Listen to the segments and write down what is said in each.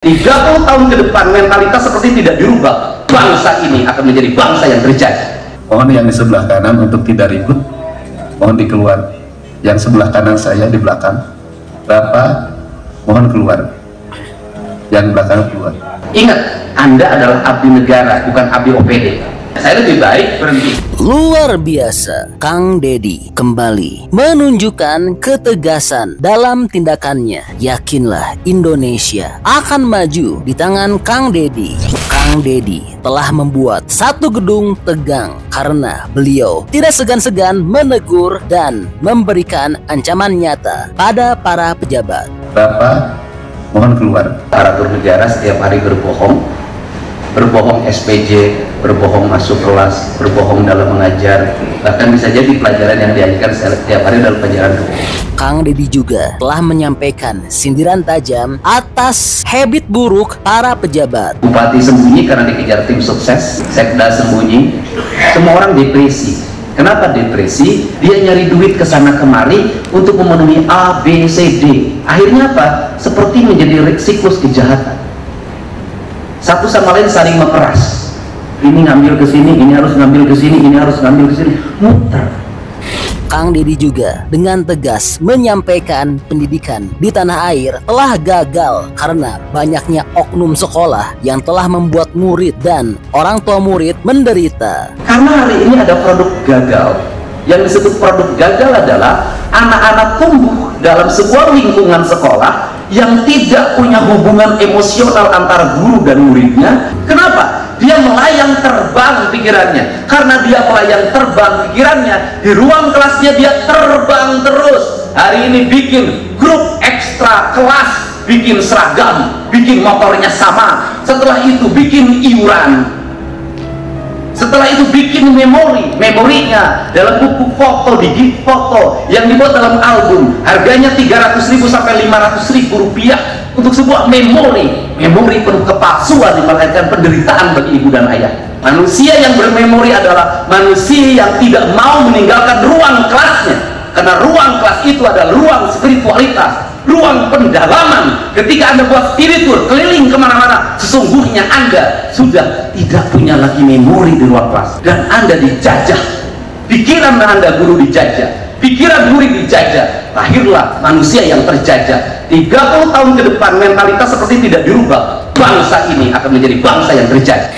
30 tahun ke depan mentalitas seperti tidak dirubah, bangsa ini akan menjadi bangsa yang terjajah. Mohon yang di sebelah kanan untuk tidak ribut, mohon dikeluar. Yang sebelah kanan saya di belakang, Bapak mohon keluar. Yang belakang keluar. Ingat, Anda adalah abdi negara, bukan abdi OPD. Saya lebih baik berhenti. Luar biasa, Kang Deddy kembali menunjukkan ketegasan dalam tindakannya. Yakinlah Indonesia akan maju di tangan Kang Deddy. Kang Deddy telah membuat satu gedung tegang karena beliau tidak segan-segan menegur dan memberikan ancaman nyata pada para pejabat. Bapak mohon keluar. Aparatur negara setiap hari berbohong SPJ, berbohong masuk kelas, berbohong dalam mengajar, bahkan bisa jadi pelajaran yang diajarkan setiap hari dalam pelajaran kebohongan. Kang Deddy juga telah menyampaikan sindiran tajam atas habit buruk para pejabat. Bupati sembunyi karena dikejar tim sukses, Sekda sembunyi, semua orang depresi. Kenapa depresi? Dia nyari duit ke sana kemari untuk memenuhi A, B, C, D. Akhirnya apa? Seperti menjadi siklus kejahatan. Satu sama lain saling memeras. Ini ngambil ke sini, ini harus ngambil ke sini, ini harus ngambil ke sini, muter. Kang Deddy juga dengan tegas menyampaikan pendidikan di tanah air telah gagal karena banyaknya oknum sekolah yang telah membuat murid dan orang tua murid menderita. Karena hari ini ada produk gagal. Yang disebut produk gagal adalah anak-anak tumbuh dalam sebuah lingkungan sekolah yang tidak punya hubungan emosional antara guru dan muridnya. Kenapa? Dia melayang terbang pikirannya. Karena dia melayang terbang pikirannya, di ruang kelasnya dia terbang terus. Hari ini bikin grup ekstra kelas, bikin seragam, bikin motornya sama. Setelah itu bikin iuran. Setelah itu bikin memorinya dalam buku foto, digit foto yang dibuat dalam album, harganya 300.000 sampai 500.000 rupiah untuk sebuah memori penuh kepalsuan yang melahirkan penderitaan bagi ibu dan ayah. Manusia yang bermemori adalah manusia yang tidak mau meninggalkan ruang kelasnya, karena ruang kelas itu adalah ruang spiritualitas, ruang pendalaman. Ketika Anda buat spiritual keliling kemana-mana, sesungguhnya Anda sudah tidak punya lagi memori di ruang kelas, dan Anda dijajah. Pikiran Anda guru dijajah, pikiran murid dijajah. Lahirlah manusia yang terjajah. 30 tahun ke depan mentalitas seperti tidak dirubah, bangsa ini akan menjadi bangsa yang terjajah.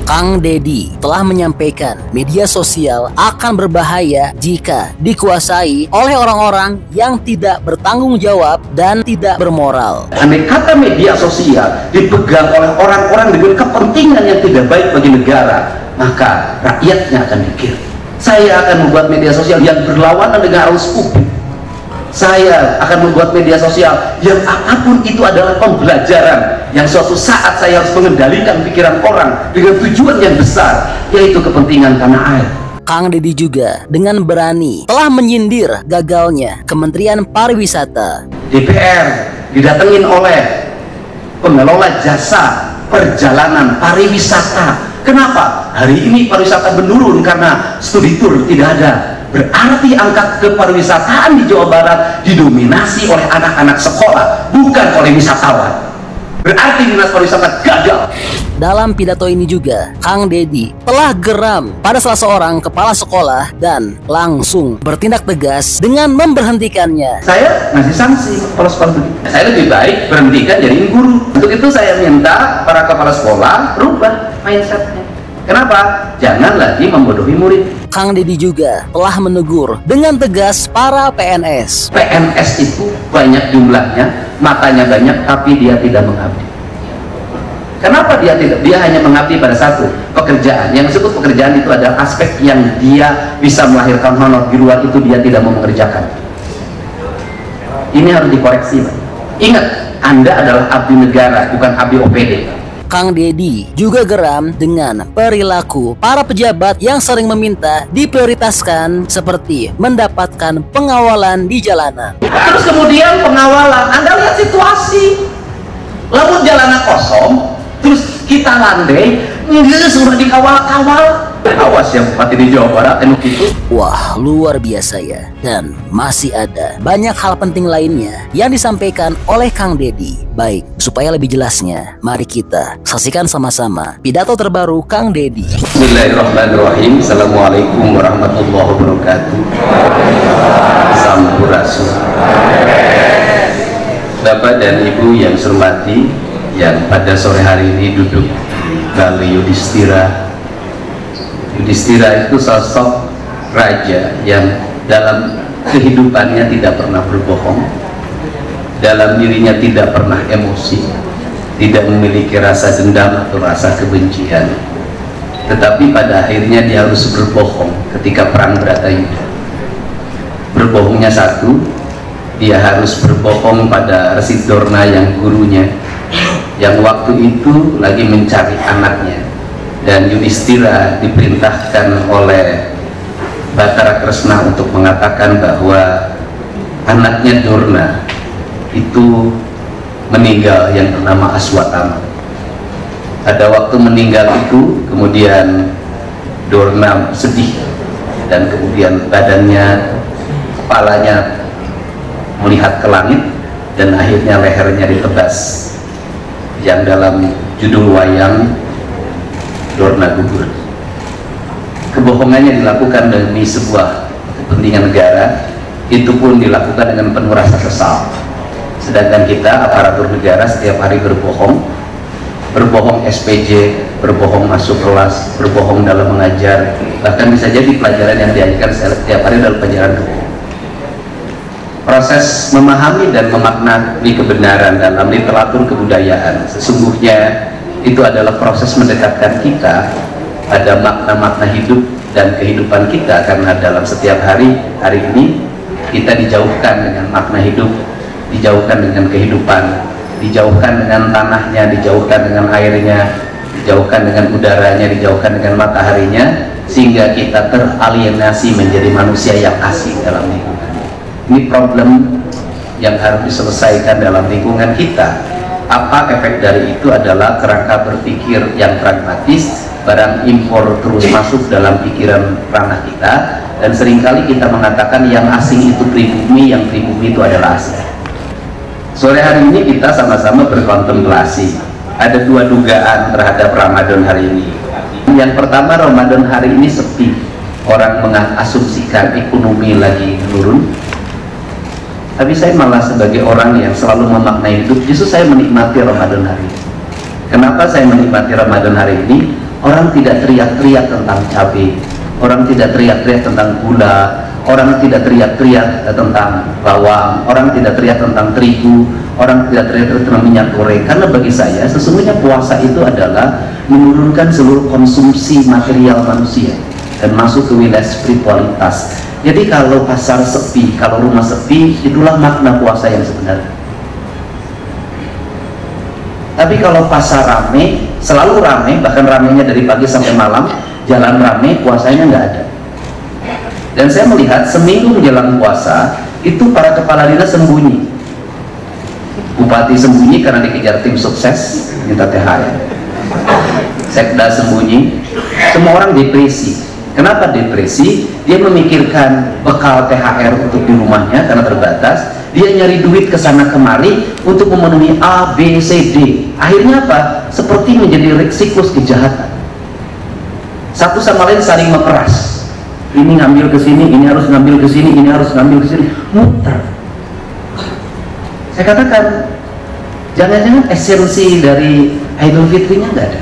Kang Deddy telah menyampaikan media sosial akan berbahaya jika dikuasai oleh orang-orang yang tidak bertanggung jawab dan tidak bermoral. Andai kata media sosial dipegang oleh orang-orang dengan kepentingan yang tidak baik bagi negara, maka rakyatnya akan mikir. Saya akan membuat media sosial yang berlawanan dengan arus publik. Saya akan membuat media sosial yang apapun itu adalah pembelajaran, yang suatu saat saya harus mengendalikan pikiran orang dengan tujuan yang besar, yaitu kepentingan tanah air. Kang Deddy juga dengan berani telah menyindir gagalnya Kementerian Pariwisata. DPR didatengin oleh pengelola jasa perjalanan pariwisata. Kenapa? Hari ini pariwisata menurun karena studi tour tidak ada. Berarti angka kepariwisataan di Jawa Barat didominasi oleh anak-anak sekolah, bukan oleh wisatawan. Berarti dinas pariwisata gagal. Dalam pidato ini juga, Kang Deddy telah geram pada salah seorang kepala sekolah dan langsung bertindak tegas dengan memberhentikannya. Saya ngasih sanksi kepala sekolah begitu. Saya lebih baik berhentikan jadiin guru. Untuk itu saya minta para kepala sekolah rubah mindsetnya. Kenapa? Jangan lagi membodohi murid. Kang Deddy juga telah menegur dengan tegas para PNS. PNS itu banyak jumlahnya, matanya banyak, tapi dia tidak mengabdi. Kenapa dia tidak? Dia hanya mengabdi pada satu pekerjaan. Yang disebut pekerjaan itu adalah aspek yang dia bisa melahirkan honor. Di luar itu dia tidak mau mengerjakan. Ini harus dikoreksi, Pak. Ingat, Anda adalah abdi negara, bukan abdi OPD. Kang Deddy juga geram dengan perilaku para pejabat yang sering meminta diprioritaskan seperti mendapatkan pengawalan di jalanan. Terus kemudian pengawalan, Anda lihat situasi, lamun jalanan kosong, terus kita landai, sudah dikawal-kawal. Awas yang bupati di Jawa Barat itu. Wah, luar biasa ya. Dan masih ada banyak hal penting lainnya yang disampaikan oleh Kang Deddy. Baik, supaya lebih jelasnya, mari kita saksikan sama-sama pidato terbaru Kang Deddy. Bismillahirrahmanirrahim. Assalamualaikum warahmatullahi wabarakatuh. Sampurasun. Bapak dan Ibu yang saya hormati, yang pada sore hari ini duduk Balai Yudhistira. Yudhistira itu sosok raja yang dalam kehidupannya tidak pernah berbohong, dalam dirinya tidak pernah emosi, tidak memiliki rasa dendam atau rasa kebencian, tetapi pada akhirnya dia harus berbohong ketika perang Bratayuda. Berbohongnya satu, dia harus berbohong pada Resi Dorna yang gurunya, yang waktu itu lagi mencari anaknya, dan Yudhistira diperintahkan oleh Batara Kresna untuk mengatakan bahwa anaknya Dorna itu meninggal yang bernama Aswatama. Pada waktu meninggal itu kemudian Dorna sedih, dan kemudian badannya, kepalanya melihat ke langit, dan akhirnya lehernya ditebas, yang dalam judul wayang Dorna gugur. Kebohongannya dilakukan demi sebuah kepentingan negara, itu pun dilakukan dengan penuh rasa kesal. Sedangkan kita aparatur negara setiap hari berbohong SPJ, berbohong masuk kelas, berbohong dalam mengajar, bahkan bisa jadi pelajaran yang diajarkan setiap hari dalam pelajaran kebohongan. Proses memahami dan memaknai kebenaran dalam literatur kebudayaan sesungguhnya itu adalah proses mendekatkan kita pada makna-makna hidup dan kehidupan kita, karena dalam setiap hari ini kita dijauhkan dengan makna hidup, dijauhkan dengan kehidupan, dijauhkan dengan tanahnya, dijauhkan dengan airnya, dijauhkan dengan udaranya, dijauhkan dengan mataharinya, sehingga kita teralienasi menjadi manusia yang asing dalam lingkungan. Ini problem yang harus diselesaikan dalam lingkungan kita. Apa efek dari itu adalah kerangka berpikir yang pragmatis, barang impor terus masuk dalam pikiran ranah kita, dan seringkali kita mengatakan yang asing itu pribumi, yang pribumi itu adalah asing. Sore hari ini kita sama-sama berkontemplasi. Ada dua dugaan terhadap Ramadan hari ini. Yang pertama, Ramadan hari ini sepi. Orang mengasumsikan ekonomi lagi menurun. Tapi saya malah sebagai orang yang selalu memaknai hidup, justru saya menikmati Ramadan hari ini. Kenapa saya menikmati Ramadan hari ini? Orang tidak teriak-teriak tentang cabai, orang tidak teriak-teriak tentang gula, orang tidak teriak-teriak tentang bawang, orang tidak teriak tentang terigu, orang tidak teriak tentang minyak goreng. Karena bagi saya sesungguhnya puasa itu adalah menurunkan seluruh konsumsi material manusia dan masuk ke wilayah spiritualitas. Jadi kalau pasar sepi, kalau rumah sepi, itulah makna puasa yang sebenarnya. Tapi kalau pasar rame, selalu rame, bahkan ramenya dari pagi sampai malam, jalan rame, puasanya nggak ada. Dan saya melihat seminggu menjelang puasa, itu para kepala dinas sembunyi. Bupati sembunyi karena dikejar tim sukses, minta THR. Sekda sembunyi, semua orang depresi. Kenapa depresi? Dia memikirkan bekal THR untuk di rumahnya karena terbatas. Dia nyari duit ke sana kemari untuk memenuhi A, B, C, D. Akhirnya apa? Seperti menjadi siklus kejahatan. Satu sama lain saling memeras. Ini ngambil ke sini, ini harus ngambil ke sini, ini harus ngambil ke sini. Muter. Saya katakan, jangan-jangan esensi dari Idul Fitrinya nggak ada.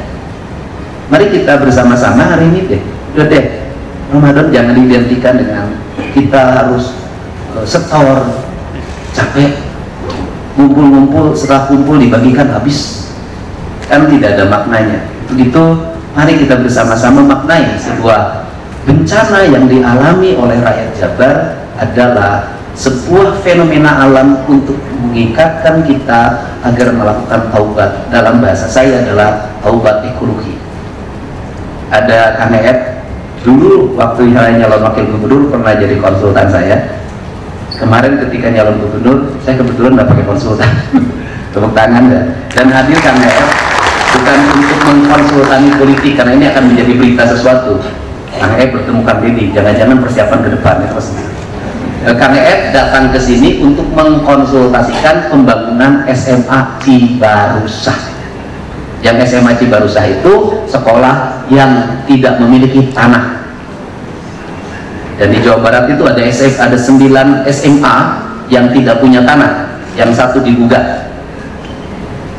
Mari kita bersama-sama hari ini deh. Udah deh. Ramadan jangan diidentikan dengan kita harus setor, capek, ngumpul-ngumpul, setelah kumpul dibagikan habis, kan tidak ada maknanya. Begitu, mari kita bersama-sama maknai sebuah bencana yang dialami oleh rakyat Jabar adalah sebuah fenomena alam untuk mengikatkan kita agar melakukan taubat. Dalam bahasa saya adalah taubat ekologi. Ada Kang Ed dulu waktu nyalon wakil gubernur pernah jadi konsultan saya. Kemarin ketika nyalon gubernur saya kebetulan nggak pakai konsultan. Tepuk tangan ya. Dan hadir Kang Ed bukan untuk mengkonsultani politik karena ini akan menjadi berita sesuatu, Kang Ed bertemu Kang Dedi, jangan-jangan persiapan ke depan ya Mas. Kang Ed datang ke sini untuk mengkonsultasikan pembangunan SMA Cibarusah. Yang SMA Cibarusah itu sekolah yang tidak memiliki tanah. Dan di Jawa Barat itu ada 9 SMA yang tidak punya tanah, yang satu digugat.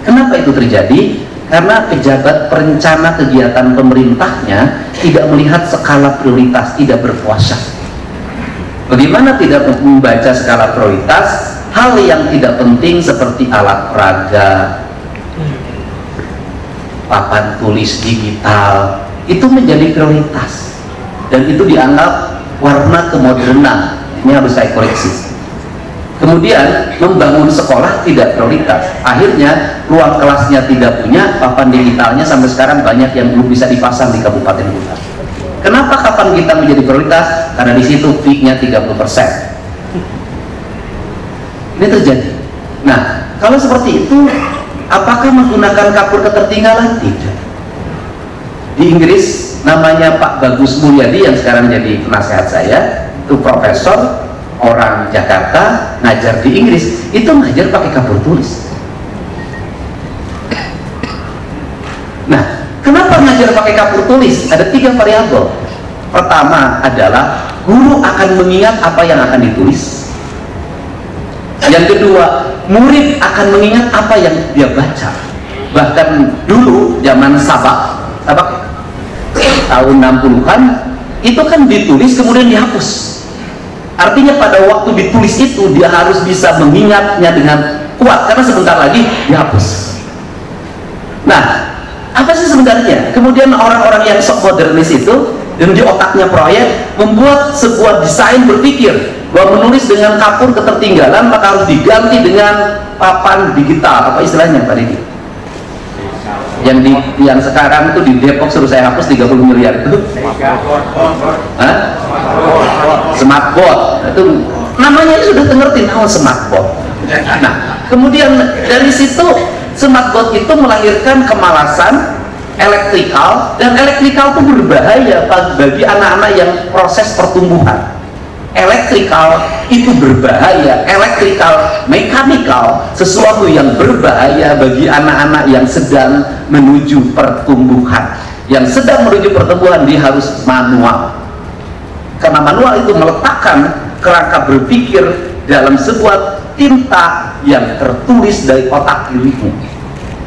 Kenapa itu terjadi? Karena pejabat perencana kegiatan pemerintahnya tidak melihat skala prioritas, tidak berkuasa. Bagaimana tidak membaca skala prioritas? Hal yang tidak penting seperti alat peraga, papan tulis digital, itu menjadi prioritas. Dan itu dianggap warna kemodernan. Ini harus saya koreksi. Kemudian membangun sekolah tidak prioritas. Akhirnya ruang kelasnya tidak punya, papan digitalnya sampai sekarang banyak yang belum bisa dipasang di kabupaten kota. Kenapa kapan kita menjadi prioritas? Karena di situ fee-nya 30%. Ini terjadi. Nah, kalau seperti itu, apakah menggunakan kapur ketertinggalan? Tidak. Di Inggris namanya Pak Bagus Mulyadi yang sekarang jadi penasehat saya, itu profesor orang Jakarta, ngajar di Inggris, itu ngajar pakai kapur tulis. Nah, kenapa ngajar pakai kapur tulis? Ada 3 variabel. Pertama adalah guru akan mengingat apa yang akan ditulis. Yang kedua, murid akan mengingat apa yang dia baca. Bahkan dulu zaman sabak tahun 60-an itu kan ditulis kemudian dihapus. Artinya pada waktu ditulis itu dia harus bisa mengingatnya dengan kuat karena sebentar lagi dihapus. Nah, apa sih sebenarnya? Kemudian orang-orang yang sok modernis itu dan di otaknya proyek membuat sebuah desain berpikir bahwa menulis dengan kapur ketertinggalan maka harus diganti dengan papan digital. Apa istilahnya Pak Didi? Yang sekarang itu di Depok suruh saya hapus 30 miliar itu. Hah? Smartboard. Itu namanya sudah ngerti nama smartboard. Nah, kemudian dari situ smartboard itu melahirkan kemalasan elektrikal, dan elektrikal itu berbahaya bagi anak-anak yang proses pertumbuhan. Elektrikal itu berbahaya, elektrikal, mekanikal, sesuatu yang berbahaya bagi anak-anak yang sedang menuju pertumbuhan. Yang sedang menuju pertumbuhan dia harus manual, karena manual itu meletakkan kerangka berpikir dalam sebuah tinta yang tertulis dari otak dirimu.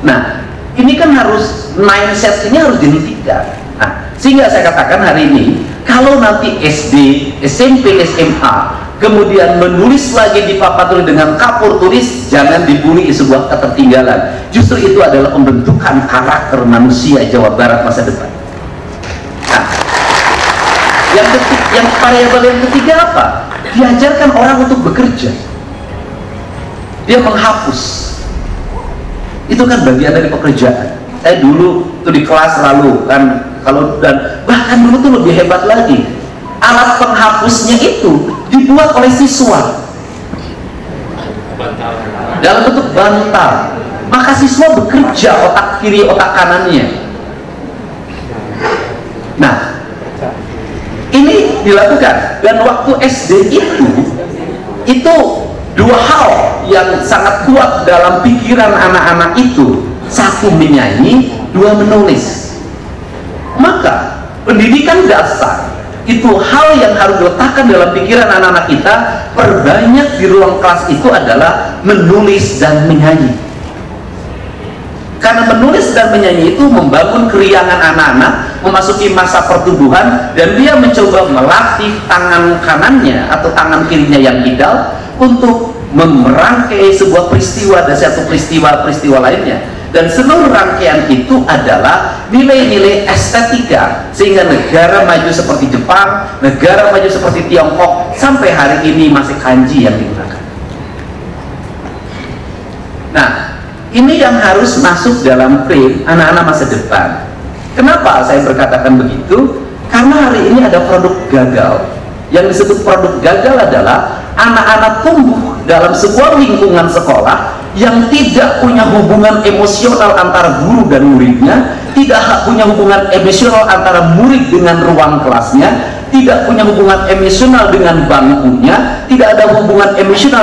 Nah, ini kan harus mindset ini harus dihentikan. Nah, sehingga saya katakan hari ini kalau nanti SD, SMP, SMA kemudian menulis lagi di papan tulis dengan kapur tulis, jangan dibully sebuah ketertinggalan. Justru itu adalah pembentukan karakter manusia Jawa Barat masa depan. Nah, yang variabel yang ketiga apa? Diajarkan orang untuk bekerja. Dia menghapus. Itu kan bagian dari pekerjaan. Saya dulu tuh di kelas lalu kan, kalau dan bahkan dulu tuh lebih hebat lagi. Alat penghapusnya itu dibuat oleh siswa dalam bentuk bantal. Maka siswa bekerja otak kiri otak kanannya. Nah, ini dilakukan, dan waktu SD itu dua hal yang sangat kuat dalam pikiran anak-anak itu. Satu menyanyi, dua menulis. Maka pendidikan dasar itu hal yang harus diletakkan dalam pikiran anak-anak kita. Perbanyak di ruang kelas itu adalah menulis dan menyanyi, karena menulis dan menyanyi itu membangun keriangan anak-anak memasuki masa pertumbuhan, dan dia mencoba melatih tangan kanannya atau tangan kirinya yang ideal untuk merangkai sebuah peristiwa dan satu peristiwa lainnya. Dan seluruh rangkaian itu adalah nilai-nilai estetika, sehingga negara maju seperti Jepang, negara maju seperti Tiongkok, sampai hari ini masih kanji yang digunakan. Nah, ini yang harus masuk dalam frame anak-anak masa depan. Kenapa saya berkatakan begitu? Karena hari ini ada produk gagal. Yang disebut produk gagal adalah anak-anak tumbuh dalam sebuah lingkungan sekolah yang tidak punya hubungan emosional antara guru dan muridnya, tidak punya hubungan emosional antara murid dengan ruang kelasnya, tidak punya hubungan emosional dengan bangkunya, tidak ada hubungan emosional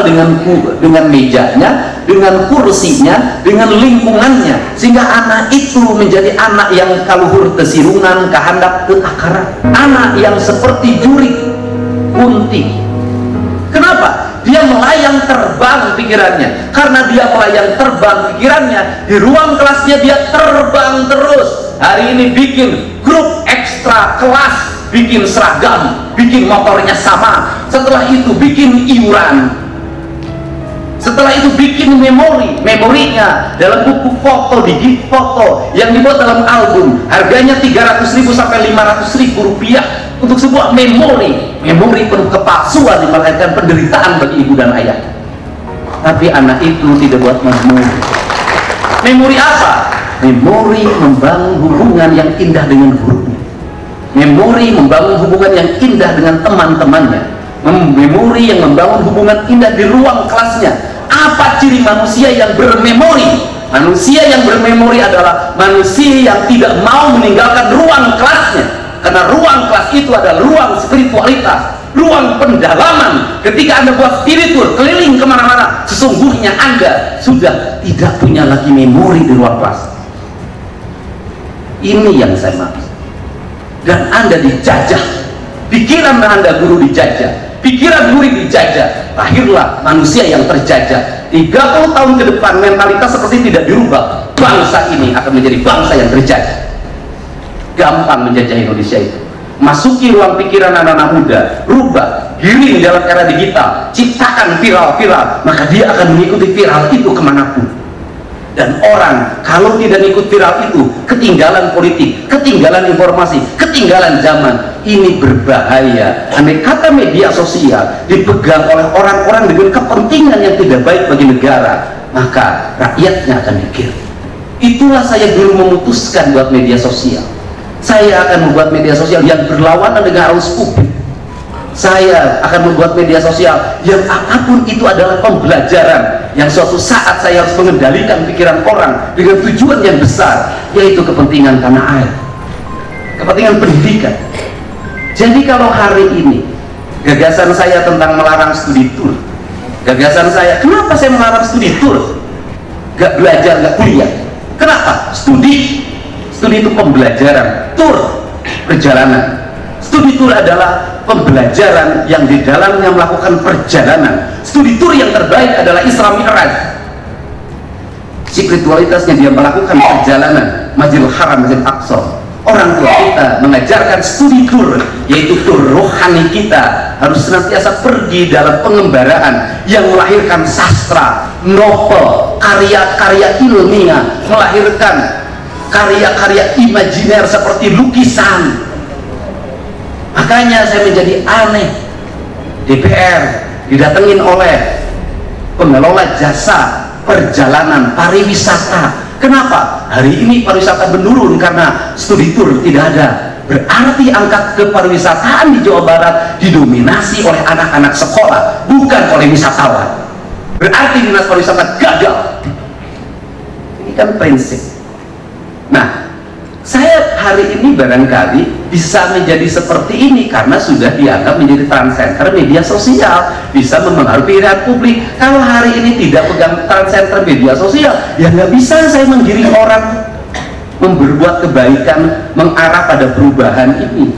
dengan mejanya, dengan kursinya, dengan lingkungannya, sehingga anak itu menjadi anak yang kaluhur tesirungan, kahandap keakaran, anak yang seperti jurik kunti. Kenapa? Dia melayang terbang pikirannya. Karena dia melayang terbang pikirannya, di ruang kelasnya dia terbang terus. Hari ini bikin grup ekstra kelas, bikin seragam, bikin motornya sama, setelah itu bikin iuran, setelah itu bikin memorinya dalam buku foto, digit foto yang dibuat dalam album, harganya 300.000 sampai 500.000 rupiah untuk sebuah memori penuh kepalsuan yang melahirkan penderitaan bagi ibu dan ayah. Tapi anak itu tidak buat memori apa? Memori membangun hubungan yang indah dengan gurunya, memori membangun hubungan yang indah dengan teman-temannya, memori yang membangun hubungan indah di ruang kelasnya. Apa ciri manusia yang bermemori? Manusia yang bermemori adalah manusia yang tidak mau meninggalkan ruang kelasnya, karena ruang kelas itu adalah ruang spiritualitas, ruang pendalaman. Ketika Anda buat spiritual keliling kemana-mana, sesungguhnya Anda sudah tidak punya lagi memori di ruang kelas. Ini yang saya maksud. Dan Anda dijajah, pikiran Anda guru dijajah, pikiran murid dijajah, lahirlah manusia yang terjajah. 30 tahun ke depan mentalitas seperti tidak dirubah, bangsa ini akan menjadi bangsa yang terjajah. Gampang menjajah Indonesia itu. Masuki ruang pikiran anak-anak muda, rubah, giring dalam era digital, ciptakan viral-viral, maka dia akan mengikuti viral itu kemanapun. Dan orang kalau tidak ikut viral itu, ketinggalan politik, ketinggalan informasi, ketinggalan zaman. Ini berbahaya. Andai kata media sosial dipegang oleh orang-orang dengan kepentingan yang tidak baik bagi negara, maka rakyatnya akan mikir. Itulah saya dulu memutuskan buat media sosial. Saya akan membuat media sosial yang berlawanan dengan arus publik. Saya akan membuat media sosial yang apapun itu adalah pembelajaran, yang suatu saat saya harus mengendalikan pikiran orang dengan tujuan yang besar, yaitu kepentingan tanah air, kepentingan pendidikan. Jadi kalau hari ini gagasan saya tentang melarang studi tour, gagasan saya, kenapa saya melarang studi tour? Gak belajar, gak kuliah. Kenapa? Studi itu pembelajaran, tour perjalanan. Studi tour adalah pembelajaran yang di dalamnya melakukan perjalanan. Studi tour yang terbaik adalah Isra Mi'raj. Spiritualitasnya dia melakukan perjalanan Masjidil Haram, Masjid Aqsa. Orang tua kita mengajarkan studi tour, yaitu tour rohani kita harus senantiasa pergi dalam pengembaraan yang melahirkan sastra, novel, karya-karya ilmiah, melahirkan karya-karya imajiner seperti lukisan. Makanya saya menjadi aneh, DPR didatengin oleh pengelola jasa perjalanan pariwisata. Kenapa? Hari ini pariwisata menurun karena studi tour tidak ada. Berarti angka kepariwisataan di Jawa Barat didominasi oleh anak-anak sekolah, bukan oleh wisatawan. Berarti dinas pariwisata gagal. Ini kan prinsip. Nah, saya hari ini barangkali bisa menjadi seperti ini karena sudah dianggap menjadi transcender media sosial, bisa mempengaruhi pilihan publik. Kalau hari ini tidak pegang transcender media sosial, ya nggak bisa saya menggiring orang berbuat kebaikan mengarah pada perubahan ini.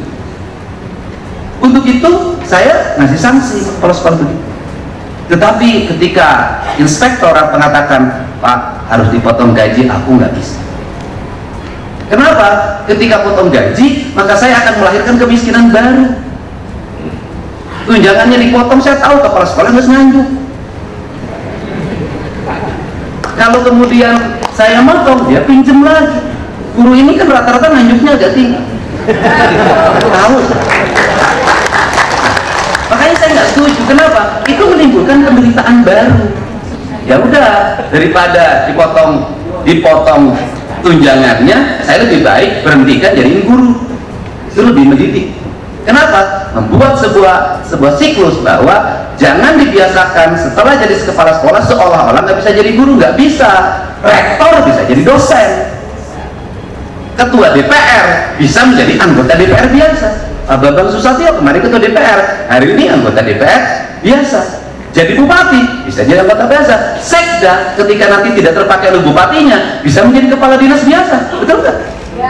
Untuk itu saya ngasih sanksi kalau seperti itu. Tetapi ketika inspektorat mengatakan, Pak harus dipotong gaji, aku nggak bisa. Kenapa? Ketika potong gaji, maka saya akan melahirkan kemiskinan baru. Tunjangannya dipotong, saya tahu kepala sekolah harus nganjuk. Kalau kemudian saya motong, dia pinjem lagi. Guru ini kan rata-rata nganjuknya agak tinggi. Tahu? Makanya saya nggak setuju. Kenapa? Itu menimbulkan penderitaan baru. Ya udah, daripada dipotong tunjangannya, saya lebih baik berhentikan jadi guru. Itu lebih mendidik. Kenapa? Membuat sebuah siklus bahwa jangan dibiasakan setelah jadi kepala sekolah seolah-olah nggak bisa jadi guru. Nggak bisa. Rektor bisa jadi dosen, ketua DPR bisa menjadi anggota DPR biasa. Pak Bambang Susatyo kemarin ketua DPR, hari ini anggota DPR biasa. Jadi bupati bisa jadi anggota biasa. Sekda ketika nanti tidak terpakai oleh bupatinya bisa menjadi kepala dinas biasa. Betul nggak?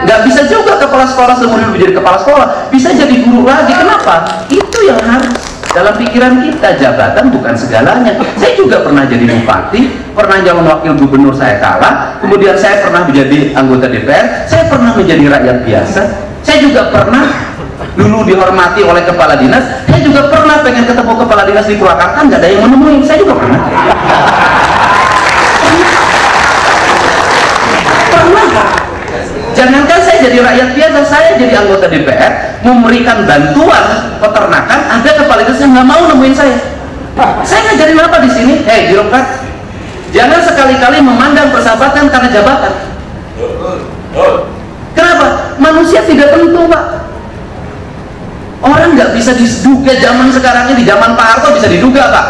Nggak bisa juga kepala sekolah seumur hidup menjadi kepala sekolah, bisa jadi guru lagi. Kenapa? Itu yang harus dalam pikiran kita. Jabatan bukan segalanya. Saya juga pernah jadi bupati, pernah calon wakil gubernur, saya kalah, kemudian saya pernah menjadi anggota DPR, saya pernah menjadi rakyat biasa, saya juga pernah dulu dihormati oleh kepala dinas, saya juga pernah pengen ketemu kepala dinas di Purwakarta, nggak ada yang menemui, saya juga pernah. Jangankan saya jadi rakyat biasa, saya jadi anggota DPR memberikan bantuan peternakan, ada kepala dinas yang nggak mau nemuin saya. Saya ngajarin apa di sini? Hei birokrat, jangan sekali-kali memandang persahabatan karena jabatan. Kenapa? Manusia tidak tentu, Pak. Orang nggak bisa diduga. Zaman sekarang ini, di zaman Pak Harto bisa diduga, Pak.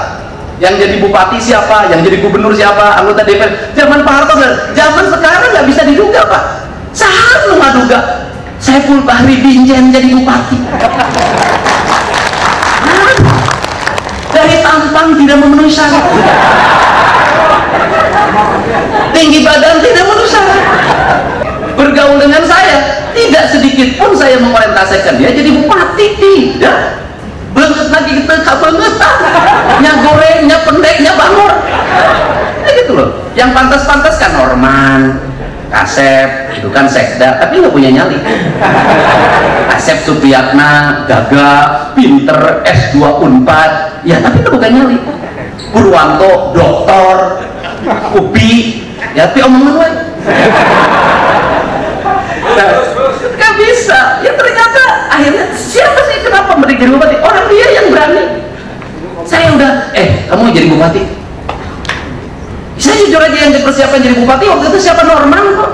Yang jadi bupati siapa, yang jadi gubernur siapa, anggota DPR. Zaman Pak Harto, zaman sekarang nggak bisa diduga, Pak. Saya belum aduga Saiful Bahri Binjen jadi bupati. Dari tampang tidak memenuhi syarat, tinggi badan tidak memenuhi syarat, bergaul dengan saya tidak sedikit pun saya mengorientasikan dia jadi bupati. Tidak banget lagi, kita bangetan, nya goreng, nya pendek, nya bangor, ya gitu loh. Yang pantas-pantas kan Norman, Kasep, itu kan sekda, tapi nggak punya nyali. Kasep Supriyatna, gagah, pinter, S2 Unpad, ya tapi itu bukan nyali. Purwanto, doktor, Upi, ya tapi omongan gue. Nah, nggak bisa. Ya ternyata akhirnya siapa sih kenapa menjadi bupati? Orang dia yang berani. Saya udah, kamu jadi bupati? Saya jujur aja yang dipersiapkan jadi bupati waktu itu siapa? Norman kok.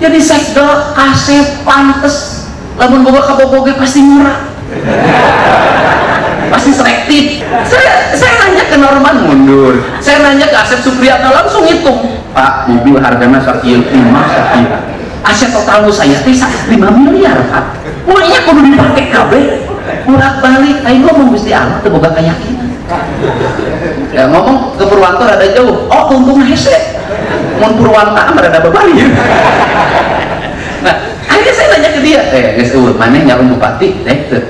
Jadi sekda, Kasep, pantes, lamun boga kabogoge pasti murah, pasti selektif. Saya nanya ke Norman mundur, saya nanya ke Asep Supriyatna langsung hitung, Pak, mobil harganya sekian, aset total saya 5 miliar, Pak. Mulainya kudu dipakai KB, bolak balik. Ayo ngomong Gusti Allah tuh boga keyakinan. Ya ngomong ke Purwanto rada jauh, oh untung hese mau Purwanto mah rada bebali. Nah akhirnya saya nanya ke dia, guys, mana nyalon bupati tuh,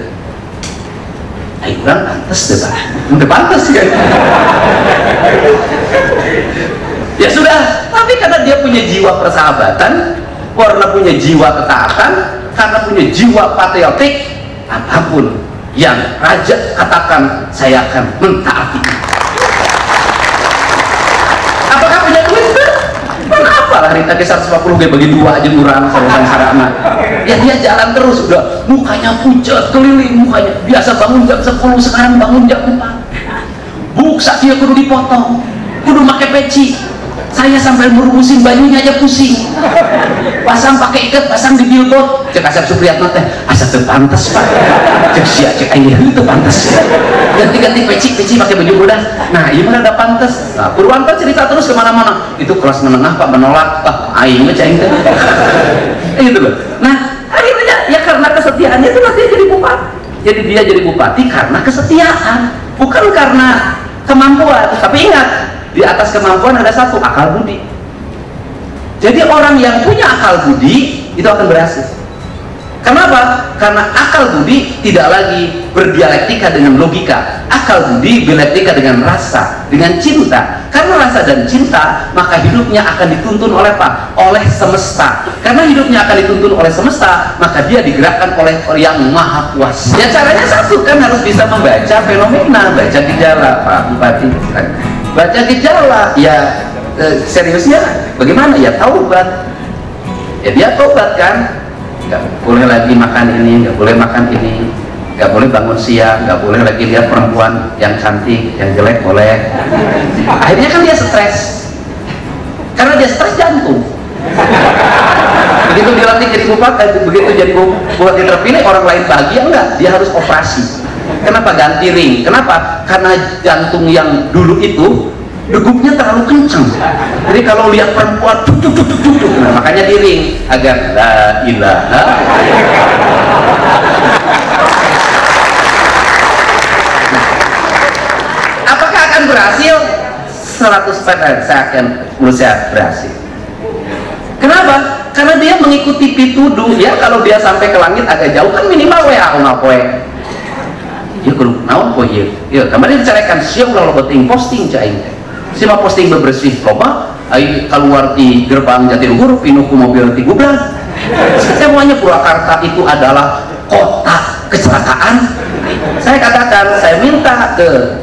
ayo kurang pantas deh Pak, udah pantas kan. Ya sudah, tapi karena dia punya jiwa persahabatan, karena punya jiwa ketaatan, karena punya jiwa patriotik, apapun yang raja katakan saya akan mentaati. Apakah punya duit? Kenapa lah Rita ke 150 gue bagi 2 aja murah sama sarana. Ya dia jalan terus, udah mukanya pucat keliling, mukanya biasa bangun jam 10, sekarang bangun jam 4. Buksa dia kudu dipotong, kudu pakai peci. Saya sampai merumusin bajunya aja pusing. Pasang pakai ikat, pasang di billboard. Cek Asep Supriyatna teh, asa teu pantes Pak. Cek sia, cek aing itu pantes. Ganti-ganti peci pakai baju bodas. Nah, ieu mah ada pantes. Nah, Purwanto cerita terus kemana-mana. Itu kelas menengah Pak menolak. Aing mah cai teh. Gitu loh. Nah, akhirnya ya karena kesetiaannya itu dia jadi bupati. Jadi dia jadi bupati karena kesetiaan, bukan karena kemampuan. Tapi ingat, di atas kemampuan ada satu, akal budi. Jadi orang yang punya akal budi itu akan berhasil. Kenapa? Karena akal budi tidak lagi berdialektika dengan logika. Akal budi berdialektika dengan rasa, dengan cinta. Karena rasa dan cinta, maka hidupnya akan dituntun oleh apa? Oleh semesta. Karena hidupnya akan dituntun oleh semesta, maka dia digerakkan oleh yang maha kuasa. Ya caranya satu, kan harus bisa membaca fenomena, baca gejala, Pak Bupati. Baca gejala, ya seriusnya bagaimana? Ya taubat. Ya dia taubat kan, nggak boleh lagi makan ini, nggak boleh makan ini, nggak boleh bangun siang, nggak boleh lagi lihat perempuan yang cantik, yang jelek boleh. Akhirnya kan dia stres, karena dia stres jantung. Begitu dilantik jadi bupati, begitu jadi bupati terpilih, orang lain bahagia enggak? Dia harus operasi. Kenapa ganti ring? Kenapa? Karena jantung yang dulu itu degupnya terlalu kencang. Jadi kalau lihat perempuan nah, makanya di ring agar la ilaha. Apakah akan berhasil? 100% saya akan berusaha berhasil. Kenapa? Karena dia mengikuti pituduh ya. Kalau dia sampai ke langit agak jauh kan minimal WA ngapoe. Ya kudu naon poe ieu. Ya kemarin dicarekan siang lalu penting posting cai. Sima posting bebersih loba ai keluar di gerbang Jatiluhur pinuh ku mobil ti gubran. Semuanya Purwakarta itu adalah kota kecelakaan. Saya katakan, saya minta ke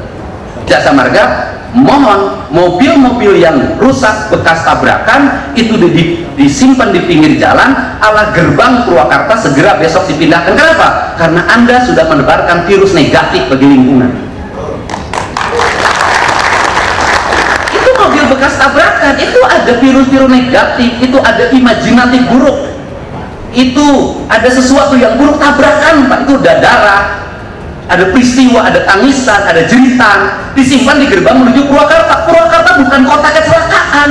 Jasa Marga, mohon mobil-mobil yang rusak bekas tabrakan itu disimpan di pinggir jalan ala gerbang Purwakarta segera besok dipindahkan. Kenapa? Karena Anda sudah menebarkan virus negatif bagi lingkungan. Itu mobil bekas tabrakan itu ada virus-virus negatif, itu ada imajinatif buruk, itu ada sesuatu yang buruk tabrakan Pak, itu ada darah, ada peristiwa, ada tangisan, ada jeritan, disimpan di gerbang menuju Purwakarta. Purwakarta bukan kota kecelakaan.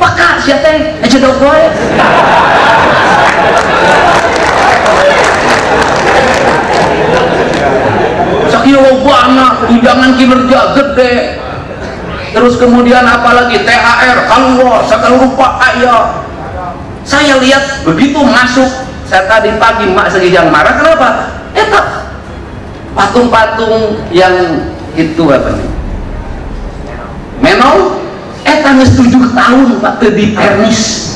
Paka siapa yang aja dong boy. Sakio lobana, tunjangan kinerja gede. Terus kemudian apalagi THR, keluar, segala rupa ayah. Saya lihat begitu masuk, saya tadi pagi mak segijang marah, kenapa? Patung-patung yang itu apa nih? Menol, geus 7 tahun Pak di pernis.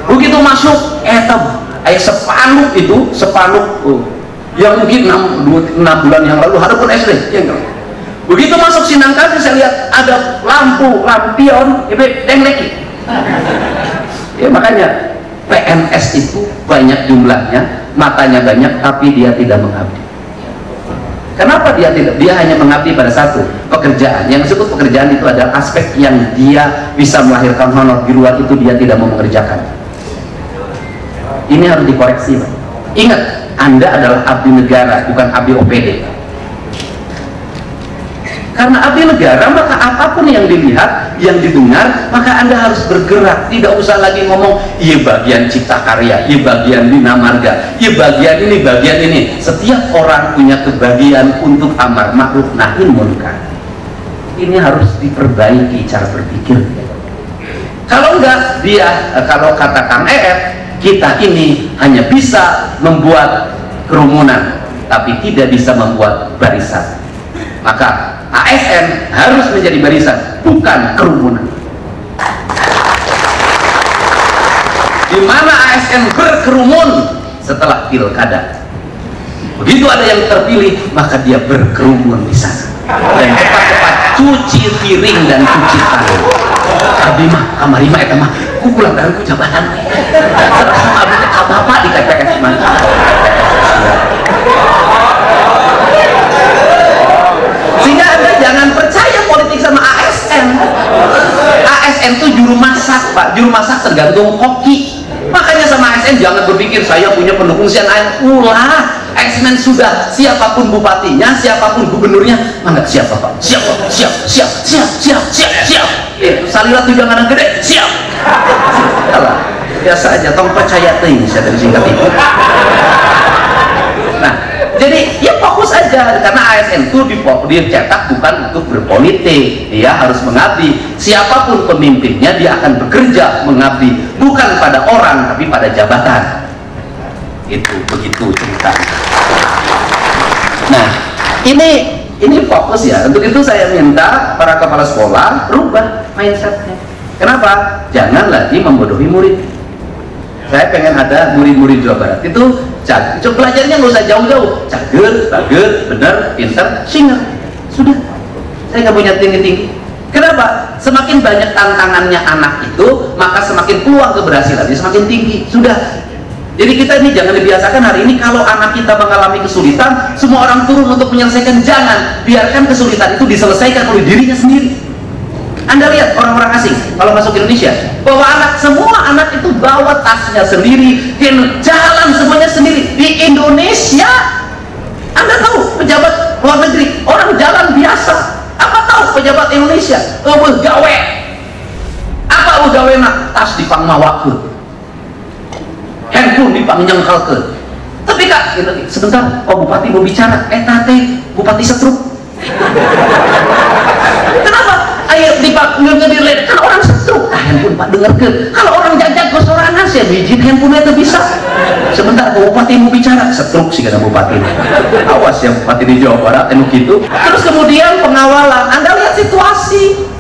Begitu masuk, aya sepanduk itu, yang mungkin 6 bulan yang lalu ada pun SD. Ya, begitu masuk Sinangkasi saya lihat ada lampion, dengleki. Ya makanya PNS itu banyak jumlahnya, matanya banyak, tapi dia tidak mengabdi. Kenapa dia tidak? Dia hanya mengabdi pada satu pekerjaan. Yang disebut pekerjaan itu adalah aspek yang dia bisa melahirkan honor. Di luar itu dia tidak mau mengerjakan. Ini harus dikoreksi Pak. Ingat, Anda adalah abdi negara, bukan abdi OPD. Karena abdi negara, maka apapun yang dilihat, yang didengar, maka Anda harus bergerak. Tidak usah lagi ngomong, iya bagian cipta karya, iya bagian bina marga, iya bagian ini, bagian ini. Setiap orang punya kebagian untuk amar ma'ruf nahi munkar. Ini harus diperbaiki cara berpikir. Kalau enggak, kalau kata Kang kita ini hanya bisa membuat kerumunan, tapi tidak bisa membuat barisan. Maka ASN harus menjadi barisan, bukan kerumunan. Di mana ASN berkerumun setelah pilkada. Begitu ada yang terpilih, maka dia berkerumun di sana. Dan cepat-cepat cuci piring dan cuci tangan. Abdi mah, kamari mah eta mah, ku pulang dari ku jabatan. Sekarang abdi teh ka bapak di KPS mana? Sehingga Anda jangan percaya politik sama ASN. ASN itu juru masak Pak, juru masak tergantung koki. Makanya sama ASN jangan berpikir saya punya pendukung sian ulah. ASN sudah, siapapun bupatinya, siapapun gubernurnya, mangga siapa Pak? Siap, salila tujangan gede, siap. Alah, biasa aja, tong percaya ting, saya dari singkat itu. Nah, jadi ya fokus aja, karena ASN itu dicetak bukan untuk berpolitik, dia harus mengabdi. Siapapun pemimpinnya dia akan bekerja mengabdi, bukan pada orang tapi pada jabatan. Itu begitu ceritanya. Nah, ini fokus ya. Untuk itu saya minta para kepala sekolah rubah mindsetnya. Kenapa? Jangan lagi membodohi murid. Saya pengen ada murid-murid Jawa Barat itu belajarnya nggak usah jauh-jauh, cager, bager, bener, pinter, singer, sudah. Saya nggak punya tinggi-tinggi. Kenapa? Semakin banyak tantangannya anak itu, maka semakin peluang keberhasilannya semakin tinggi. Sudah. Jadi kita ini jangan dibiasakan hari ini kalau anak kita mengalami kesulitan, semua orang turun untuk menyelesaikan. Jangan, biarkan kesulitan itu diselesaikan oleh dirinya sendiri. Anda lihat orang-orang asing kalau masuk Indonesia, bawa anak, semua anak itu bawa tasnya sendiri, jalan semuanya sendiri. Di Indonesia, Anda tahu pejabat luar negeri, orang jalan biasa. Apa tahu pejabat Indonesia? Gawe. Apa gawe nak? Tas dipang mawakeun, handphone dipang nyengkelkeun. Tapi Kak, sebentar, Bupati mau bicara. Tate Bupati setruk. Kenapa? Ayo ngedilet kan orang setruk. Handphone Pak dengarkan. Kalau orang jajak gosorangan sih bijin handphone itu bisa. Sebentar, Bupati mau bicara. Setruk sih kata Bupati. Awas ya Bupati di Jawa Barat gitu. Terus kemudian pengawalan. Anda lihat situasi.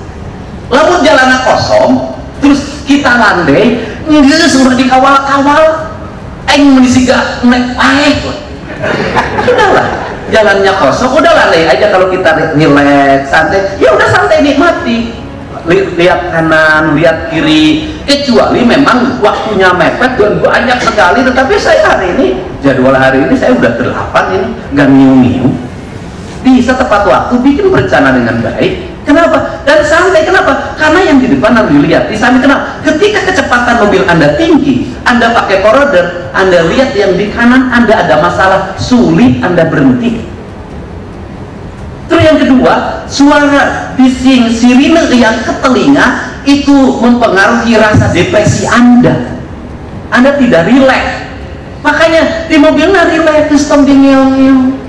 Lamun jalannya kosong, terus kita landai, nggak sudah dikawal-kawal. Aing menisiga naik paeh. Sudahlah, jalannya kosong, udah lalai aja kalau kita relax, santai. Ya udah santai, nikmati. Lihat kanan, lihat kiri. Kecuali memang waktunya mepet dan banyak sekali. Tetapi saya hari ini, jadwal hari ini saya udah 8 ini, nggak ngiu-ngiu. Bisa tepat waktu, bikin berencana dengan baik. Kenapa? Dan santai. Kenapa? Karena yang di depan harus dilihat. Di samping kenapa? Ketika kecepatan mobil Anda tinggi, Anda pakai koridor, Anda lihat yang di kanan Anda ada masalah, sulit Anda berhenti. Terus yang kedua, suara bising sirine yang ke telinga itu mempengaruhi rasa depresi Anda. Anda tidak rileks. Makanya di mobilnya rileks, sistem dingin.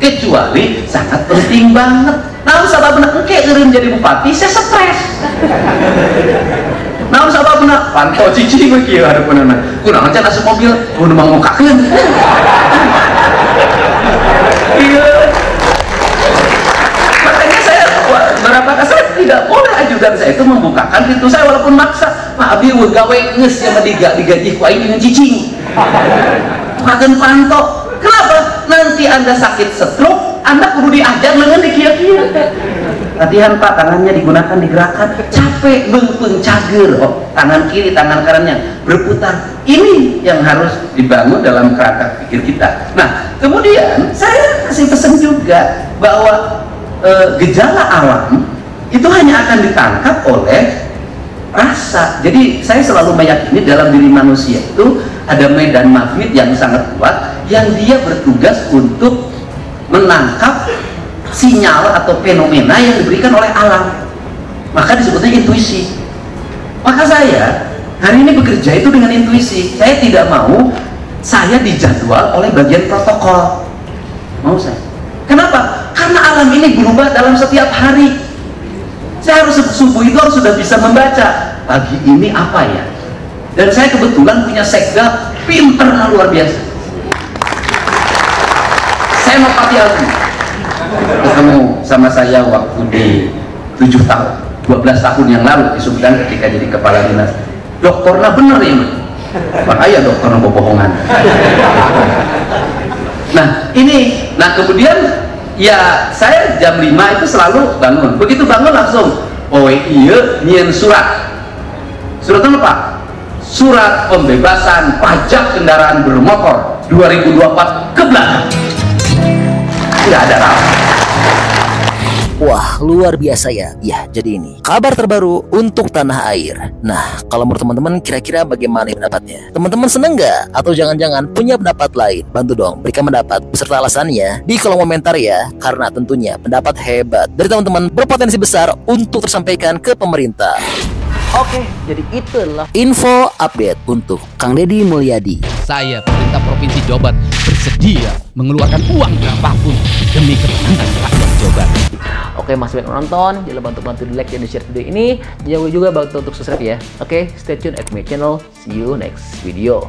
Kecuali sangat penting banget. Nah, sababna engke eureun jadi bupati, saya stres. Nah, sababna pantau cici mah kieu hareupna. Kunaon can asup mobil, kudu mangukakeun. Iya. Makanya saya berapa kali saya tidak boleh ajudan saya itu membukakan pintu saya walaupun maksa. Pak abi gawe geus ya digaji ku aing cicing. Bukakeun pantau. Kenapa? Nanti Anda sakit stroke, Anda kudu diajar lengan di kia-kia. Latihan Pak, tangannya digunakan, digerakkan. Capek, bengpeng, cager. Oh, tangan kiri, tangan kanannya berputar. Ini yang harus dibangun dalam kerangka pikir kita. Nah, kemudian saya kasih pesan juga bahwa gejala alam itu hanya akan ditangkap oleh rasa. Jadi saya selalu meyakini dalam diri manusia itu ada medan magnet yang sangat kuat yang dia bertugas untuk menangkap sinyal atau fenomena yang diberikan oleh alam. Maka disebutnya intuisi. Maka saya hari ini bekerja itu dengan intuisi. Saya tidak mau saya dijadwal oleh bagian protokol. Mau saya. Kenapa? Karena alam ini berubah dalam setiap hari. Saya harus subuh itu harus sudah bisa membaca pagi ini apa ya. Dan saya kebetulan punya sekda pinter luar biasa. Saya mau Pak Aldi ketemu sama saya waktu di 12 tahun yang lalu di Sumedang ketika jadi kepala dinas. Dokternya bener ya, makanya dokternya bohongan. Nah ini, kemudian ya saya jam 5 itu selalu bangun. Begitu bangun langsung, oh iya nyian surat apa Pak? Surat pembebasan pajak kendaraan bermotor 2024 ke belakang. Nggak ada rapat. Wah, luar biasa ya. Ya, jadi ini kabar terbaru untuk tanah air. Nah, kalau menurut teman-teman kira-kira bagaimana pendapatnya? Teman-teman seneng nggak? Atau jangan-jangan punya pendapat lain? Bantu dong, berikan pendapat beserta alasannya di kolom komentar ya. Karena tentunya pendapat hebat dari teman-teman berpotensi besar untuk tersampaikan ke pemerintah. Oke, jadi itulah info update untuk Kang Deddy Mulyadi. Saya, pemerintah Provinsi Jawa Barat, bersedia mengeluarkan uang berapapun demi ketenangan rakyat Jawa Barat. Oke, masih banyak nonton, jangan lupa untuk bantu di like dan di share video ini. Jangan lupa juga bantu untuk subscribe ya. Oke, stay tune at my channel. See you next video.